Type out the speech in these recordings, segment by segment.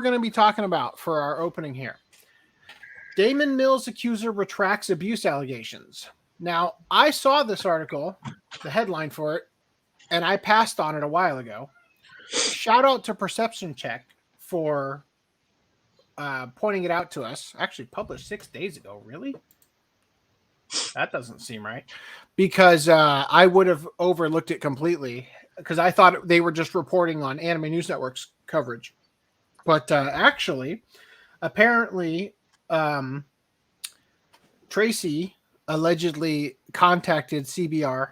going to be talking about for our opening here. Daman Mills accuser retracts abuse allegations. Now, I saw this article, the headline for it, and I passed on it a while ago. Shout out to Perception Check for pointing it out to us. Actually published 6 days ago. Really? That doesn't seem right. Because I would have overlooked it completely because I thought they were just reporting on Anime News Network's coverage. But actually, apparently, Tracy allegedly contacted CBR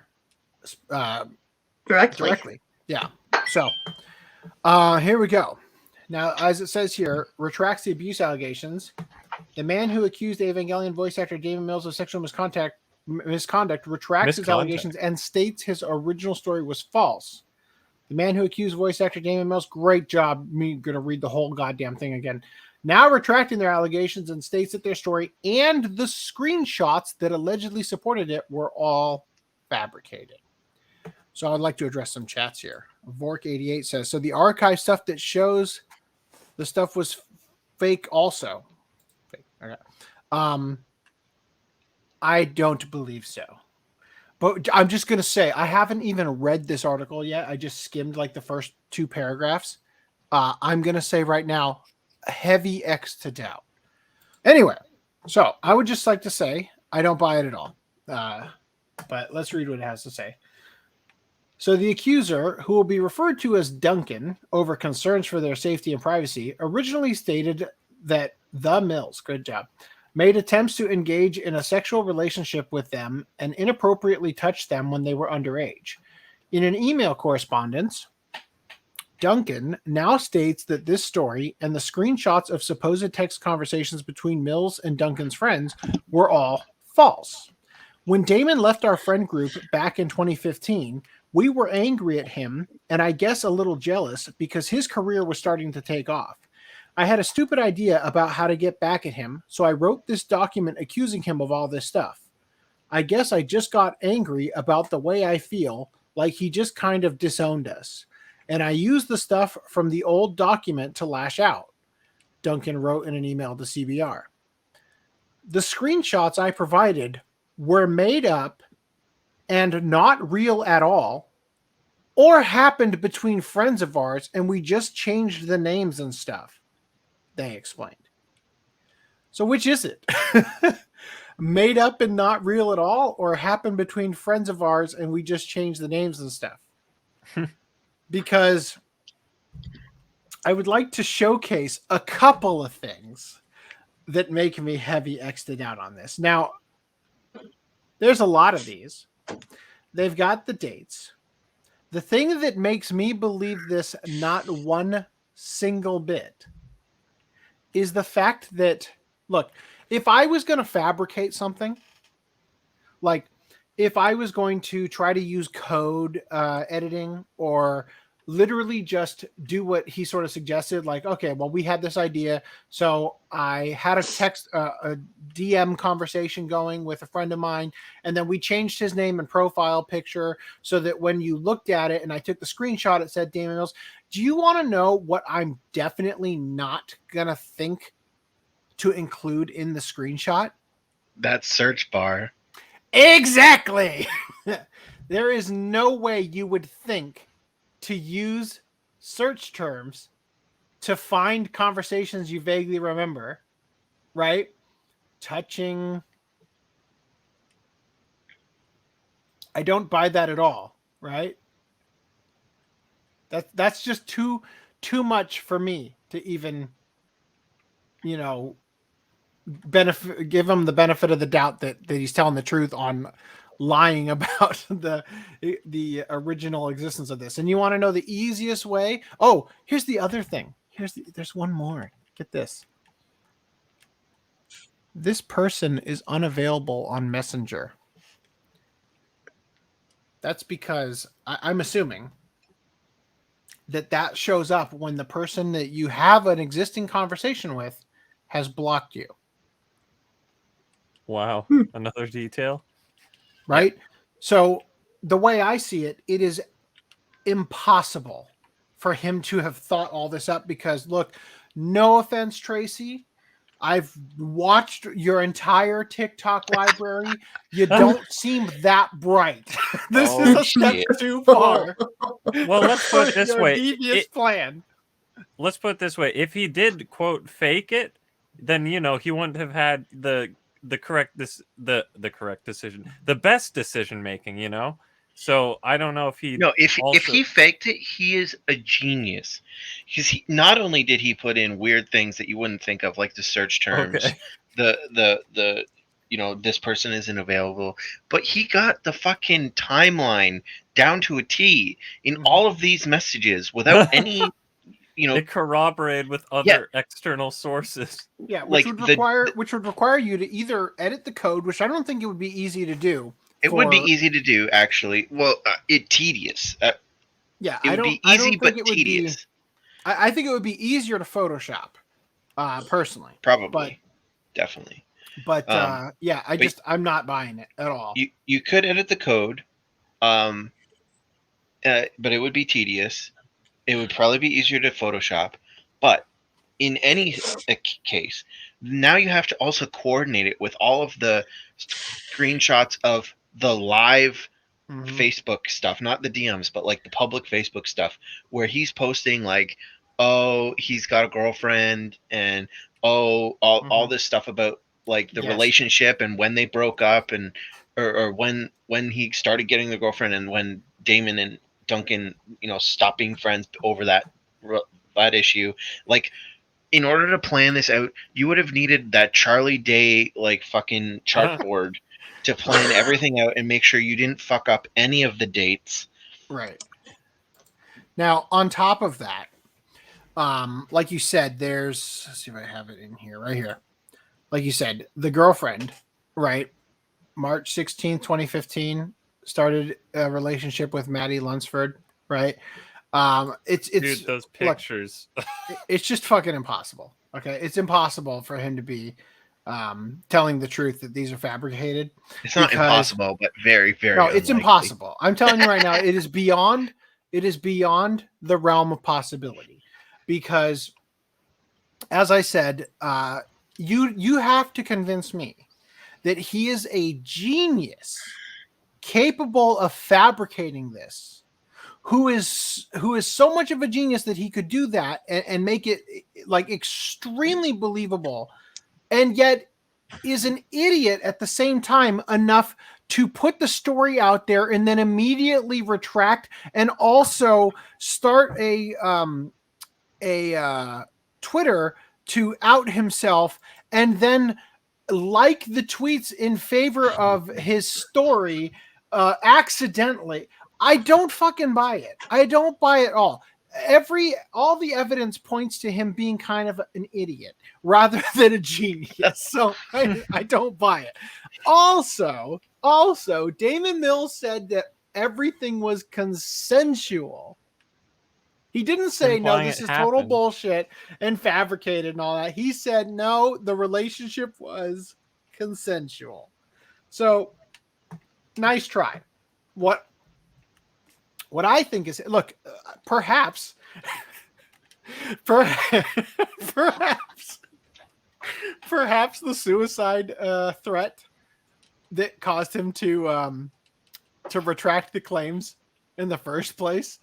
directly. Yeah. So here we go. Now, as it says here, retracts the abuse allegations. The man who accused Evangelion voice actor Daman Mills of sexual misconduct retracts his allegations and states his original story was false. The man who accused voice actor Daman Mills, great job. Me going to read the whole goddamn thing again. Now retracting their allegations and states that their story and the screenshots that allegedly supported it were all fabricated. So I'd like to address some chats here. Vork88 says, so the archive stuff that shows the stuff was fake also. Fake. Okay. I don't believe so. But I'm just going to say, I haven't even read this article yet. I just skimmed like the first 2 paragraphs. I'm going to say right now, heavy X to doubt. Anyway, so I would just like to say, I don't buy it at all. But let's read what it has to say. So the accuser, who will be referred to as Duncan over concerns for their safety and privacy, originally stated that the Mills, good job, made attempts to engage in a sexual relationship with them and inappropriately touched them when they were underage. In an email correspondence, Duncan now states that this story and the screenshots of supposed text conversations between Mills and Duncan's friends were all false. When Daman left our friend group back in 2015, we were angry at him and I guess a little jealous because his career was starting to take off. I had a stupid idea about how to get back at him, so I wrote this document accusing him of all this stuff. I guess I just got angry about the way I feel, like he just kind of disowned us. And I used the stuff from the old document to lash out, Duncan wrote in an email to CBR. The screenshots I provided were made up and not real at all, or happened between friends of ours, and we just changed the names and stuff, they explained. So which is it? Made up and not real at all, or happened between friends of ours and we just changed the names and stuff? Because I would like to showcase a couple of things that make me heavy X'd out on this. Now, there's a lot of these. They've got the dates. The thing that makes me believe this not one single bit is the fact that, look, if I was going to fabricate something, like if I was going to try to use code editing or literally just do what he sort of suggested, like, okay, well, we had this idea. So I had a DM conversation going with a friend of mine, and then we changed his name and profile picture so that when you looked at it and I took the screenshot, it said Daman Mills. Do you want to know what I'm definitely not going to think to include in the screenshot? That search bar. Exactly. There is no way you would think to use search terms to find conversations you vaguely remember, right? Touching. I don't buy that at all, right? That's just too much for me to even, give him the benefit of the doubt that he's telling the truth on lying about the original existence of this. And you want to know the easiest way? Oh, here's the other thing. There's one more. Get this. This person is unavailable on Messenger. That's because I'm assuming that shows up when the person that you have an existing conversation with has blocked you. Wow. Another detail. Right? So the way I see it, it is impossible for him to have thought all this up because, look, No offense, Tracy. I've watched your entire TikTok library. You don't seem that bright. This is Oh, a step shit. too far Well, let's put it for this your way. devious plan. Let's put it this way. If he did quote fake it, then he wouldn't have had the correct the correct decision, the best decision making. So I don't know if he No, if also he faked it, he is a genius. Because he not only did he put in weird things that you wouldn't think of, like the search terms, okay. the this person isn't available, but he got the fucking timeline down to a T in all of these messages without any It corroborated with yeah, other external sources. Yeah, which like would require you to either edit the code, which I don't think it would be easy to do. it would be easy to do actually. Well, it tedious. Yeah, It would be easy but tedious. I think it would be easier to Photoshop, personally. Probably, definitely. But yeah, but I'm not buying it at all. You could edit the code, but it would be tedious. It would probably be easier to Photoshop, but in any case, now you have to also coordinate it with all of the screenshots of the live Facebook stuff, not the DMs, but like the public Facebook stuff, where he's posting like, oh, he's got a girlfriend, and all this stuff about like the relationship and when they broke up, and or when he started getting the girlfriend, and when Damon and Duncan, stop being friends over that issue. Like, in order to plan this out, you would have needed that Charlie Day like fucking chartboard to plan everything out and make sure you didn't fuck up any of the dates. Right. Now, on top of that, like you said, let's see if I have it in here, right here. Like you said, the girlfriend, right? March 16th, 2015, started a relationship with Maddie Lunsford, right? It's Dude, those pictures. Look, it's just fucking impossible. Okay, it's impossible for him to be telling the truth that these are fabricated. It's not impossible, but very, very no, it's unlikely. impossible. I'm telling you right now, it is beyond the realm of possibility, because, as I said, you have to convince me that he is a genius capable of fabricating this, who is so much of a genius that he could do that and make it like extremely believable, and yet is an idiot at the same time enough to put the story out there and then immediately retract, and also start a Twitter to out himself, and then like the tweets in favor of his story accidentally. I don't fucking buy it. I don't buy it all. All the evidence points to him being kind of an idiot rather than a genius. So I don't buy it. Also, Daman Mills said that everything was consensual. He didn't say, no, this is total bullshit and fabricated and all that. He said, no, the relationship was consensual. So, nice try. What I think is, look, perhaps the suicide threat that caused him to retract the claims in the first place.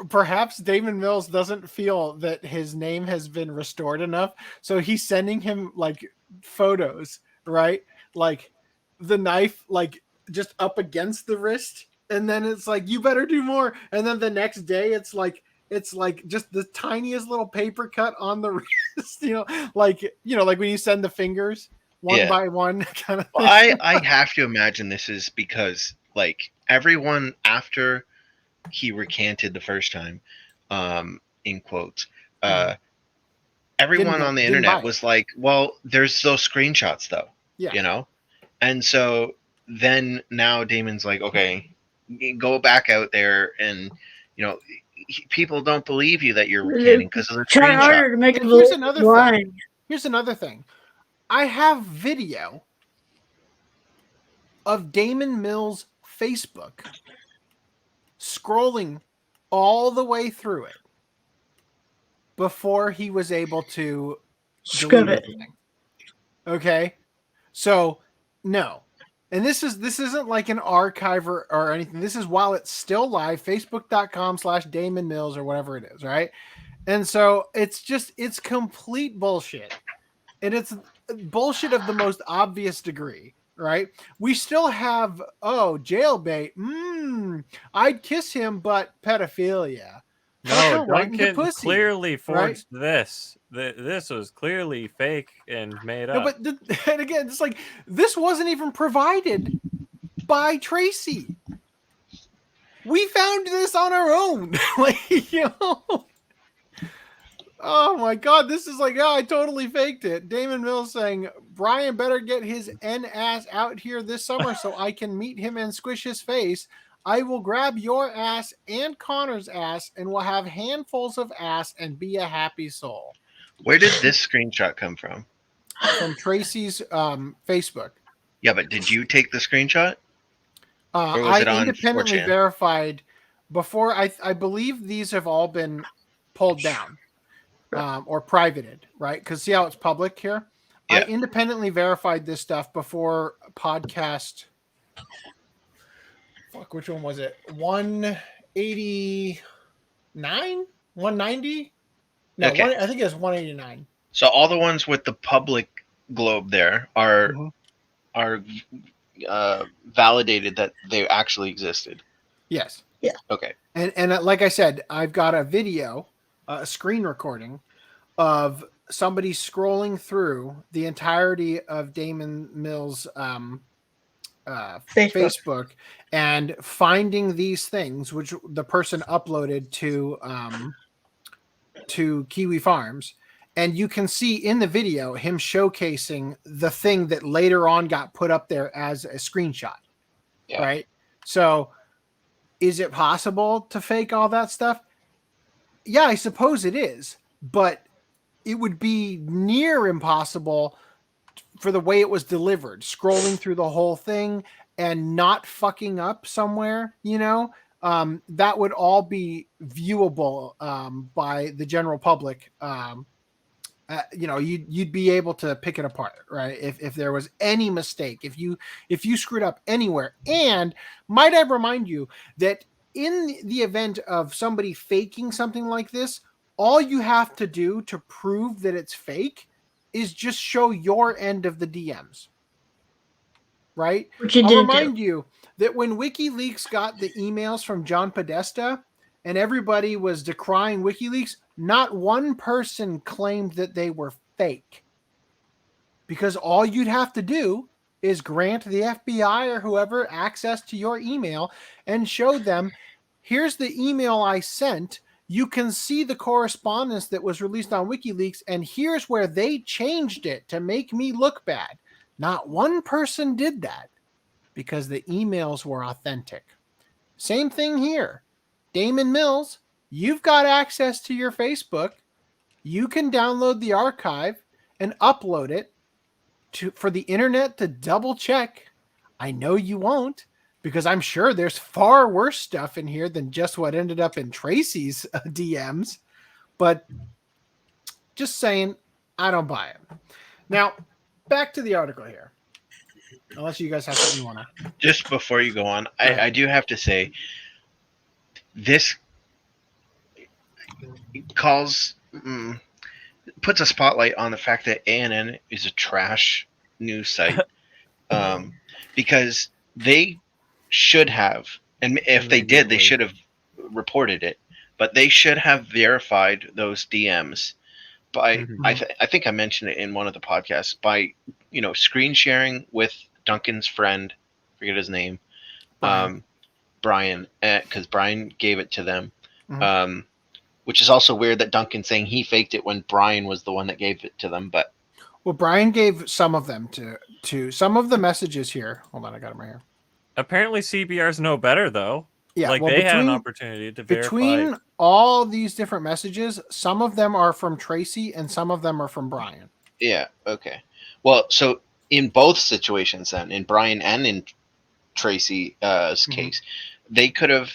Perhaps Daman Mills doesn't feel that his name has been restored enough, so he's sending him like photos, right? Like the knife, like just up against the wrist, and then it's like, you better do more. And then the next day, it's like just the tiniest little paper cut on the wrist, like when you send the fingers one by one, kind of thing. Well, I have to imagine this is because like everyone after he recanted the first time, in quotes, everyone on the internet was like, well, there's those screenshots though, and so then now Damon's like, okay, go back out there, and people don't believe you that you're recanting because of the screenshot. To make and here's another thing. I have video of Daman Mills' Facebook scrolling all the way through it before he was able to Scrub delete it. everything. Okay, so no, and this isn't like an archive or anything. This is while it's still live, Facebook.com/Daman Mills or whatever it is, right? And so it's complete bullshit, and it's bullshit of the most obvious degree, right? We still have jailbait. I'd kiss him, but pedophilia. No, right in the Duncan pussy, clearly right? forged this. This was clearly fake and made No, up. but and again, it's like this wasn't even provided by Tracy. We found this on our own. Like, you know. Oh my god, this is like, I totally faked it. Daman Mills saying, Brian better get his N ass out here this summer so I can meet him and squish his face. I will grab your ass and Connor's ass and we'll have handfuls of ass and be a happy soul. Where did this screenshot come from? From Tracy's Facebook. Yeah, but did you take the screenshot? Or was I it on independently 4chan? verified before. I believe these have all been pulled down or privated, right? Because see how it's public here? Yeah. I independently verified this stuff before podcast. Fuck, which one was it? 189? 190? No, Okay. I think it was 189. So all the ones with the public globe there are validated that they actually existed. Yes. Yeah. Okay. And like I said, I've got a video, a screen recording of somebody scrolling through the entirety of Daman Mills' Facebook and finding these things, which the person uploaded to Kiwi Farms. And you can see in the video him showcasing the thing that later on got put up there as a screenshot. Yeah. Right? So is it possible to fake all that stuff? Yeah, I suppose it is. But it would be near impossible for the way it was delivered, scrolling through the whole thing and not fucking up somewhere, you know? That would all be viewable by the general public. You know, you'd be able to pick it apart, right? If there was any mistake, if you screwed up anywhere. And might I remind you that in the event of somebody faking something like this, all you have to do to prove that it's fake is just show your end of the DMs, right? Which you I'll didn't remind do. you that when WikiLeaks got the emails from John Podesta and everybody was decrying WikiLeaks, not one person claimed that they were fake. Because all you'd have to do is grant the FBI or whoever access to your email and show them, here's the email I sent. You can see the correspondence that was released on WikiLeaks, and here's where they changed it to make me look bad. Not one person did that because the emails were authentic. Same thing here. Daman Mills, you've got access to your Facebook. You can download the archive and upload it for the internet to double check. I know you won't, because I'm sure there's far worse stuff in here than just what ended up in Tracy's DMs. But just saying, I don't buy it. Now, back to the article here. Unless you guys have something you want to. Just before you go on, I do have to say, this puts a spotlight on the fact that ANN is a trash news site, because they should have, and if they did, they should have reported it, but they should have verified those DMs by, I think I mentioned it in one of the podcasts, by, you know, screen sharing with Duncan's friend, forget his name, Brian, because Brian gave it to them. Which is also weird that Duncan's saying he faked it when Brian was the one that gave it to them. But well, Brian gave some of them to some of the messages here. Hold on, I got them right here. Apparently, CBRs know better, though. Yeah, like, well, they had an opportunity to verify. Between all these different messages, some of them are from Tracy and some of them are from Brian. Yeah. Okay. Well, so in both situations, then in Brian and in Tracy's case, they could have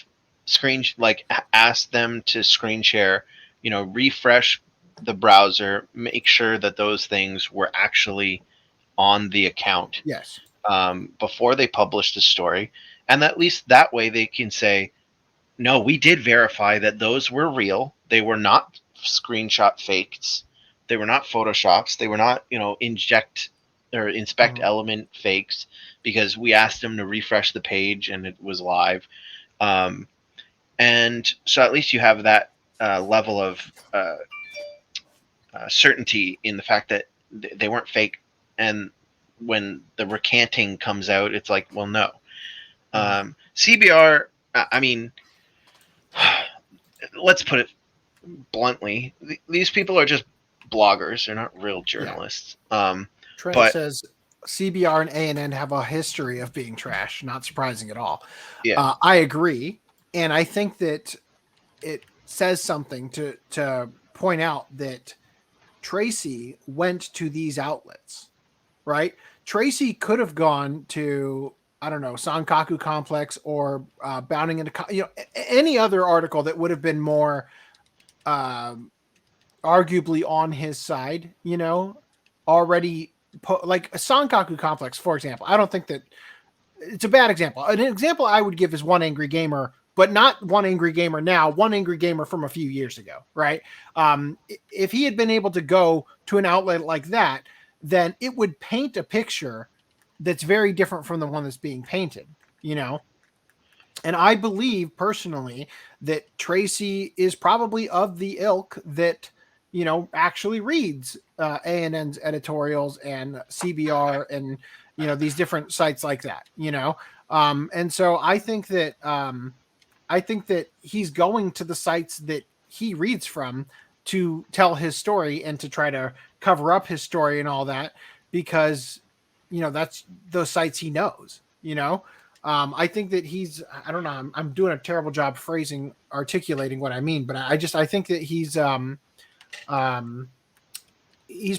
asked them to screen share, you know, refresh the browser, make sure that those things were actually on the account Yes. before they publish the story, and at least that way they can say, no, we did verify that those were real. They were not screenshot fakes. They were not photoshops. They were not, inject or inspect element fakes, because we asked them to refresh the page and it was live. And so at least you have that level of certainty in the fact that they weren't fake. And when the recanting comes out, it's like, well, no. CBR, I mean, let's put it bluntly, these people are just bloggers. They're not real journalists. Trent but says CBR and ANN have a history of being trash. Not surprising at all. yeah, I agree. And I think that it says something to point out that Tracy went to these outlets, right? Tracy could have gone to, I don't know, Sankaku Complex or Bounding into, any other article that would have been more arguably on his side, already like a Sankaku Complex, for example. I don't think that it's a bad example. An example I would give is One Angry Gamer, but not One Angry Gamer now, One Angry Gamer from a few years ago, right? If he had been able to go to an outlet like that, then it would paint a picture that's very different from the one that's being painted, And I believe personally that Tracy is probably of the ilk that, actually reads ANN's editorials and CBR and, these different sites like that, and so I think that he's going to the sites that he reads from to tell his story and to try to cover up his story and all that, because, that's those sites he knows, I think that I don't know, I'm doing a terrible job articulating what I mean, but I think that he's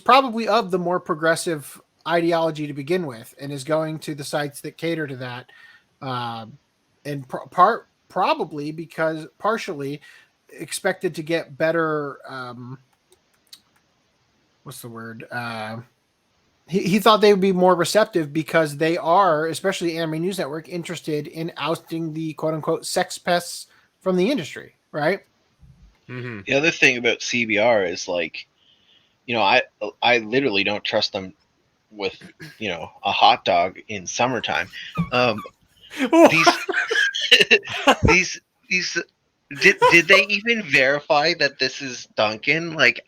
probably of the more progressive ideology to begin with, and is going to the sites that cater to that, and probably because partially expected to get better. What's the word? He thought they would be more receptive because they are, especially Anime News Network, interested in ousting the quote unquote sex pests from the industry, right? Mm-hmm. The other thing about CBR is like, I literally don't trust them with, a hot dog in summertime. These did they even verify that this is Duncan? Like,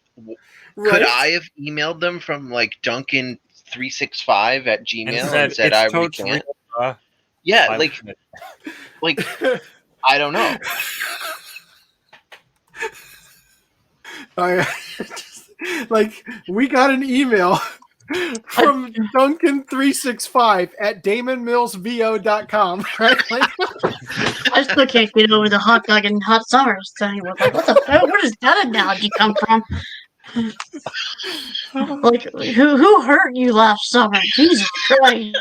could I have emailed them from like Duncan365 at Gmail and said I recant? Yeah, like I don't know. Like, we got an email from Duncan365 at DamonMillsVO.com, right? Like, I still can't get over the hot dog and hot summers thing. Like, what the fuck? Where does that analogy come from? Like, who hurt you last summer? Jesus Christ.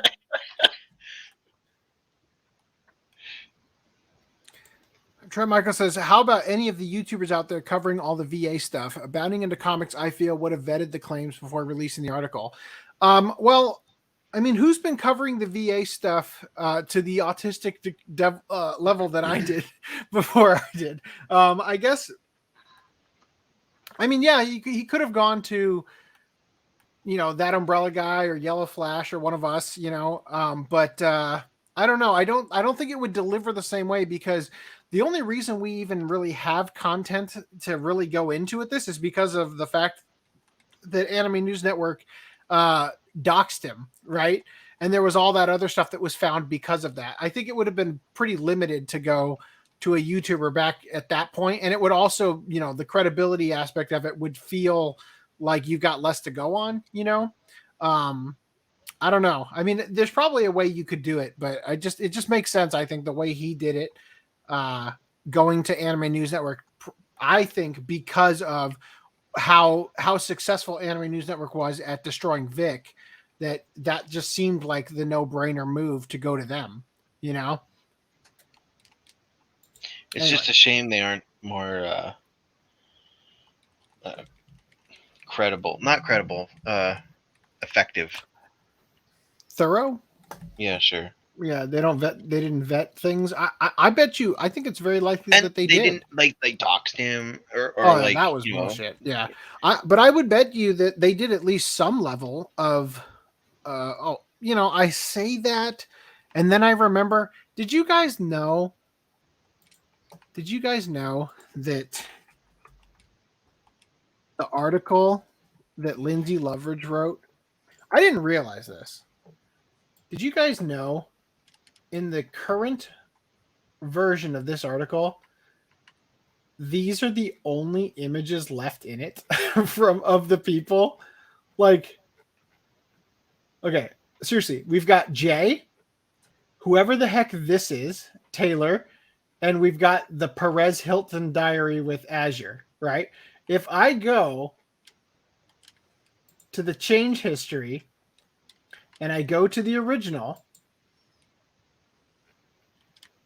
Trent Michael says, how about any of the YouTubers out there covering all the VA stuff? Bounding into Comics, I feel, would have vetted the claims before releasing the article. Well, I mean, who's been covering the VA stuff to the autistic level that I did before I did? I guess, I mean, yeah, he could have gone to, that Umbrella Guy or Yellow Flash or one of us, but I don't know. I don't think it would deliver the same way, because the only reason we even really have content to really go into with this is because of the fact that Anime News Network doxed him, right? And there was all that other stuff that was found because of that. I think it would have been pretty limited to go to a YouTuber back at that point. And it would also, the credibility aspect of it would feel like you got less to go on, I don't know. I mean, there's probably a way you could do it, but it just makes sense. I think the way he did it, going to Anime News Network, I think because of how successful Anime News Network was at destroying Vic, that just seemed like the no-brainer move to go to them, It's Anyway. just a shame they aren't more not credible, effective. Thorough. Yeah, sure. Yeah, they didn't vet things. I bet you. I think it's very likely And that they didn't like doxed him or Oh, yeah, like that was you know. bullshit. Yeah, but I would bet you that they did at least some level of. I say that, and then I remember. Did you guys know? Did you guys know that the article that Lindsay Loveridge wrote? I didn't realize this. Did you guys know in the current version of this article, these are the only images left in it of the people? Like, okay, seriously, we've got Jay, whoever the heck this is, Taylor, and we've got the Perez Hilton diary with Azure, right? If I go to the change history and I go to the original,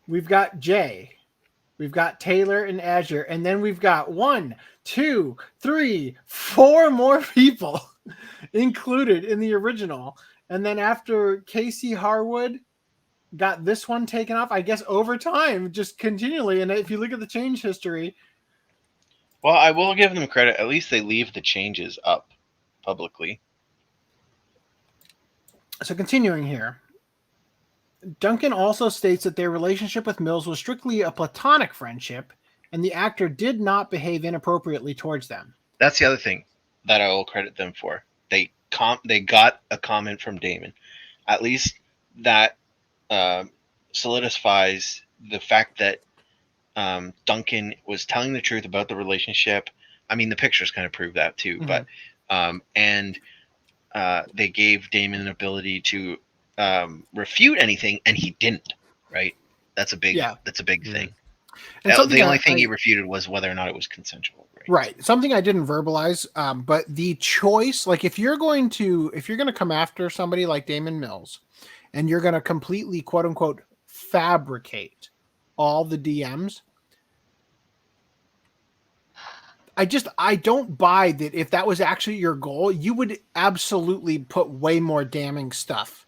we've got Jay, we've got Taylor and Azure, and then we've got 1, 2, 3, 4 more people included in the original. And then after Casey Harwood got this one taken off, I guess over time, just continually. And if you look at the change history. Well, I will give them credit. At least they leave the changes up publicly. So continuing here. Duncan also states that their relationship with Mills was strictly a platonic friendship, and the actor did not behave inappropriately towards them. That's the other thing that I will credit them for. They got a comment from Damon. At least that solidifies the fact that Duncan was telling the truth about the relationship. I mean, the pictures kind of prove that too. Mm-hmm. But they gave Damon an ability to refute anything, and he didn't. Right? That's a big thing. And the only thing he refuted was whether or not it was consensual. Right. Something I didn't verbalize, but the choice, like if you're going to come after somebody like Daman Mills, and you're going to completely quote unquote fabricate all the DMs, I don't buy that. If that was actually your goal, you would absolutely put way more damning stuff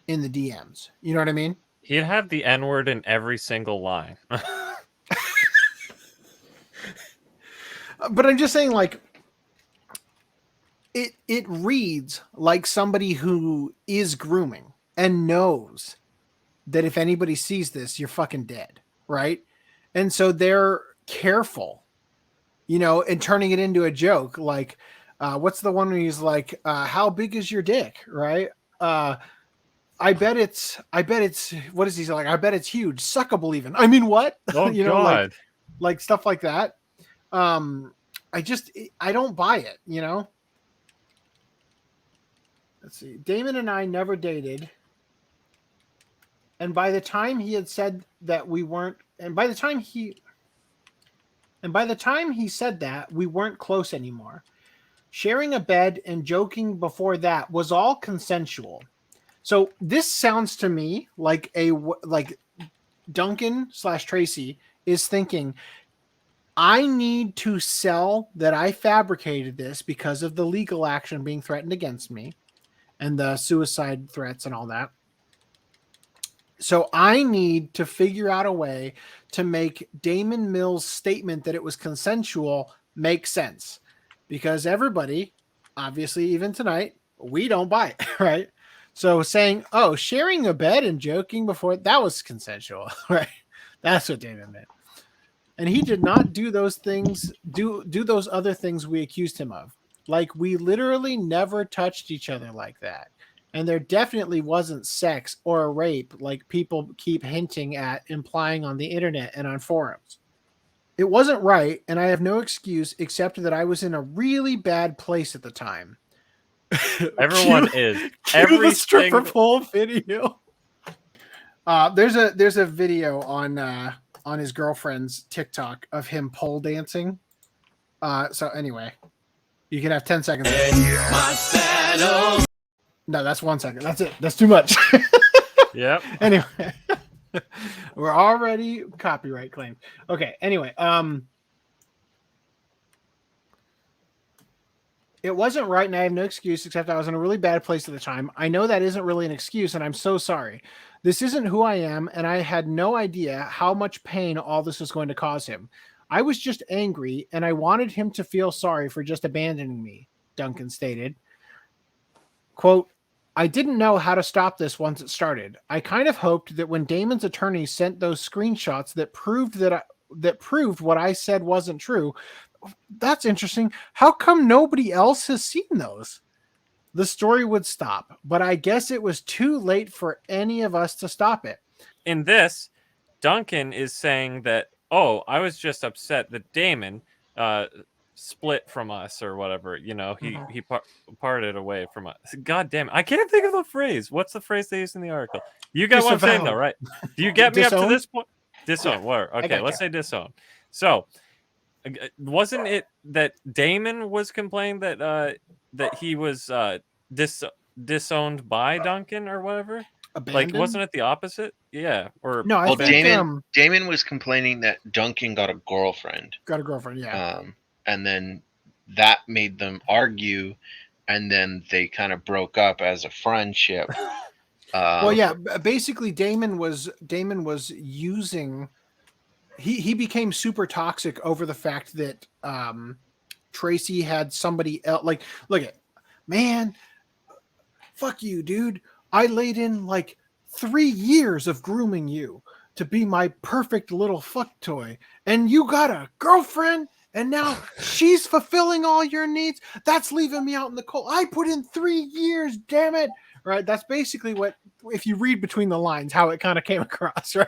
in the DMs. You know what I mean? He'd have the N-word in every single line. But I'm just saying, like, it reads like somebody who is grooming and knows that if anybody sees this, you're fucking dead, right? And so they're careful, and turning it into a joke. Like, what's the one where he's like, how big is your dick, right? I bet it's, what is he like? I bet it's huge, suckable even. I mean, what? Oh, God. Like stuff like that. I don't buy it, Let's see. Damon and I never dated. And by the time he had said that we weren't, and by the time he said that, we weren't close anymore. Sharing a bed and joking before that was all consensual. So this sounds to me like Duncan / Tracy is thinking, I need to sell that I fabricated this because of the legal action being threatened against me and the suicide threats and all that. So I need to figure out a way to make Daman Mills' statement that it was consensual make sense, because everybody, obviously, even tonight, we don't buy it, right? So saying, oh, sharing a bed and joking before, that was consensual, right? That's what Daman meant. And he did not do those things, do those other things we accused him of. Like, we literally never touched each other like that. And there definitely wasn't sex or a rape like people keep hinting at, implying on the internet and on forums. It wasn't right, and I have no excuse except that I was in a really bad place at the time. Everyone is. Every stripper pole video. There's a video on his girlfriend's TikTok of him pole dancing. So anyway, you can have 10 seconds. No, that's 1 second. That's it. That's too much. Yep. Anyway, we're already copyright claimed. Okay. Anyway, It wasn't right, and I have no excuse except I was in a really bad place at the time. I know that isn't really an excuse, and I'm so sorry. This isn't who I am, and I had no idea how much pain all this was going to cause him. I was just angry, and I wanted him to feel sorry for just abandoning me, Duncan stated. Quote, I didn't know how to stop this once it started. I kind of hoped that when Damon's attorney sent those screenshots that proved what I said wasn't true. That's interesting. How come nobody else has seen those? The story would stop, but I guess it was too late for any of us to stop it. In this, Duncan is saying that, oh, I was just upset that Damon split from us or whatever. You know, he parted away from us. God damn it. I can't think of the phrase. What's the phrase they use in the article? You got what I'm saying, though, right? Do you get me up to this point? Disown. Yeah, Where? Okay, let's say disown. So, wasn't it that Damon was complaining that that he was disowned by Duncan or whatever? Abandoned? Like, wasn't it the opposite? Yeah. Or no, I think Damon was complaining that Duncan got a girlfriend. Got a girlfriend, yeah. And then that made them argue, and then they kind of broke up as a friendship. Well, yeah, basically Damon was using. He became super toxic over the fact that Tracy had somebody else. Like, look at, man, fuck you, dude. I laid in like 3 years of grooming you to be my perfect little fuck toy, and you got a girlfriend, and now she's fulfilling all your needs. That's leaving me out in the cold. I put in 3 years, damn it. Right? That's basically what, if you read between the lines, how it kind of came across, right?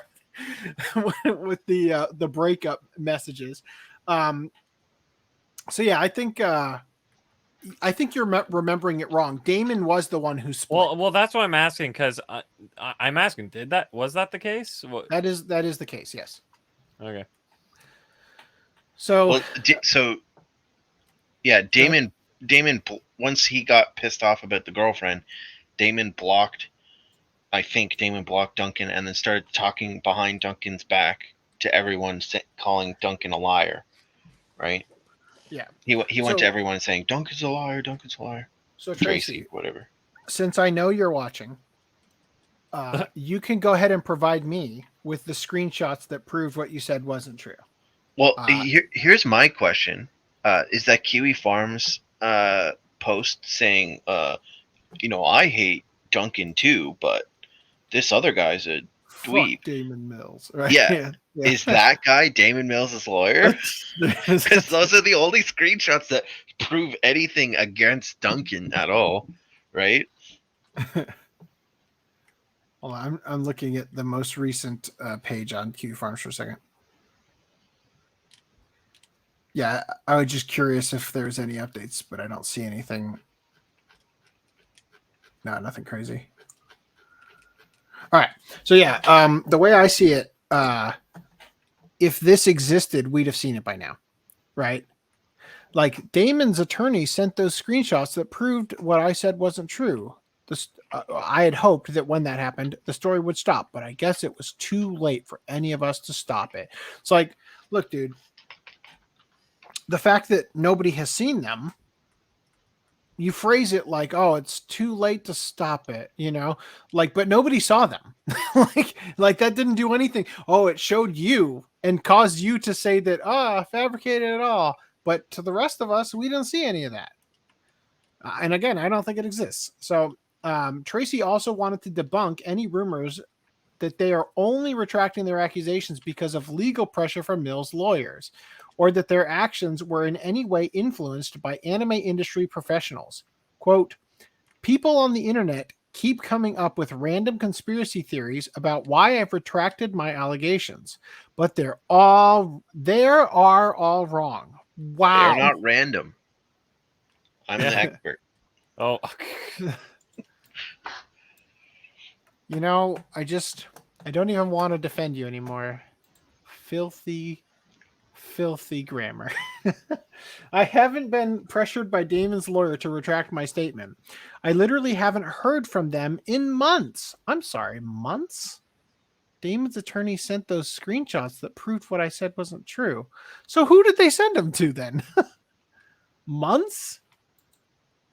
With the breakup messages. So yeah, I think you're remembering it wrong. Damon was the one who split. Well, that's what I'm asking, because I'm asking, was that the case? That is the case, yes. Okay. So yeah, Damon once he got pissed off about the girlfriend, Damon blocked Duncan, and then started talking behind Duncan's back to everyone, calling Duncan a liar, right? Yeah. He went to everyone saying, Duncan's a liar, Duncan's a liar. So Tracy, whatever. Since I know you're watching, you can go ahead and provide me with the screenshots that prove what you said wasn't true. Well, here's my question. Is that Kiwi Farms post saying, I hate Duncan too, but this other guy's a dweeb. Fuck Daman Mills, right? Yeah. Is that guy Daman Mills' lawyer? Because those are the only screenshots that prove anything against Duncan at all, right? Well, I'm looking at the most recent page on Kiwi Farms for a second. Yeah, I was just curious if there's any updates, but I don't see anything. No, nothing crazy. All right. So yeah, the way I see it, if this existed, we'd have seen it by now, right? Like Damon's attorney sent those screenshots that proved what I said wasn't true. I had hoped that when that happened, the story would stop, but I guess it was too late for any of us to stop it. It's like, look, dude, the fact that nobody has seen them, you phrase it like, oh, it's too late to stop it, like, but nobody saw them. like that didn't do anything. Oh, it showed you and caused you to say that, fabricated it all. But to the rest of us, we didn't see any of that. And again, I don't think it exists. So Tracy also wanted to debunk any rumors that they are only retracting their accusations because of legal pressure from Mills' lawyers, or that their actions were in any way influenced by anime industry professionals. Quote, people on the internet keep coming up with random conspiracy theories about why I've retracted my allegations, but they are all wrong. Wow. They're not random. I'm the expert. Oh. I don't even want to defend you anymore. Filthy grammar. I haven't been pressured by Damon's lawyer to retract my statement. I literally haven't heard from them in months. I'm sorry, months? Damon's attorney sent those screenshots that proved what I said wasn't true. So who did they send them to then? Months?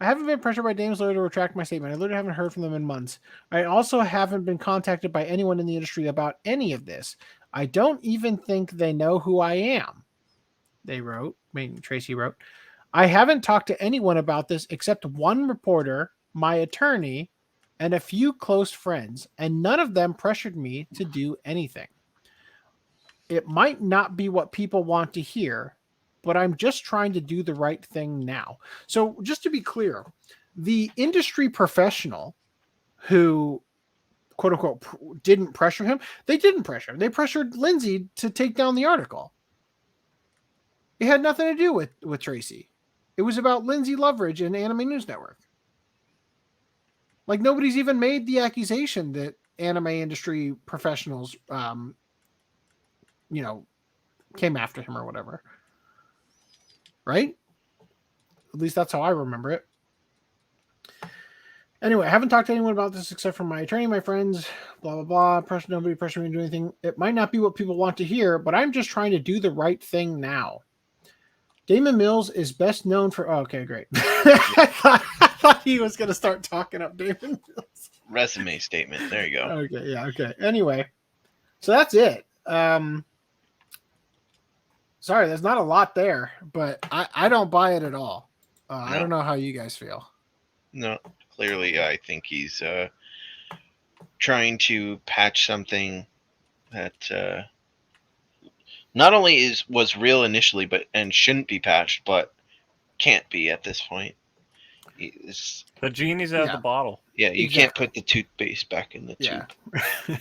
I haven't been pressured by Damon's lawyer to retract my statement. I literally haven't heard from them in months. I also haven't been contacted by anyone in the industry about any of this. I don't even think they know who I am. They wrote. I mean, Tracy wrote. I haven't talked to anyone about this except one reporter, my attorney, and a few close friends, and none of them pressured me to do anything. It might not be what people want to hear, but I'm just trying to do the right thing now. So just to be clear, the industry professional who, quote unquote, didn't pressure him, they didn't pressure him. They pressured Lindsay to take down the article. It had nothing to do with Tracy. It was about Lindsay Loveridge and Anime News Network. Like, nobody's even made the accusation that anime industry professionals, came after him or whatever. Right? At least that's how I remember it. Anyway, I haven't talked to anyone about this except for my attorney, my friends, blah, blah, blah. Nobody pressured me to do anything. It might not be what people want to hear, but I'm just trying to do the right thing now. Daman Mills is best known for... Oh, okay, great. I thought he was going to start talking up Daman Mills. Resume statement. There you go. Okay, yeah, okay. Anyway, so that's it. Sorry, there's not a lot there, but I don't buy it at all. No. I don't know how you guys feel. No, clearly I think he's trying to patch something that not only was real initially, and shouldn't be patched, but can't be at this point. The genie's out of the bottle. Yeah, you can't put the toothpaste back in the tube.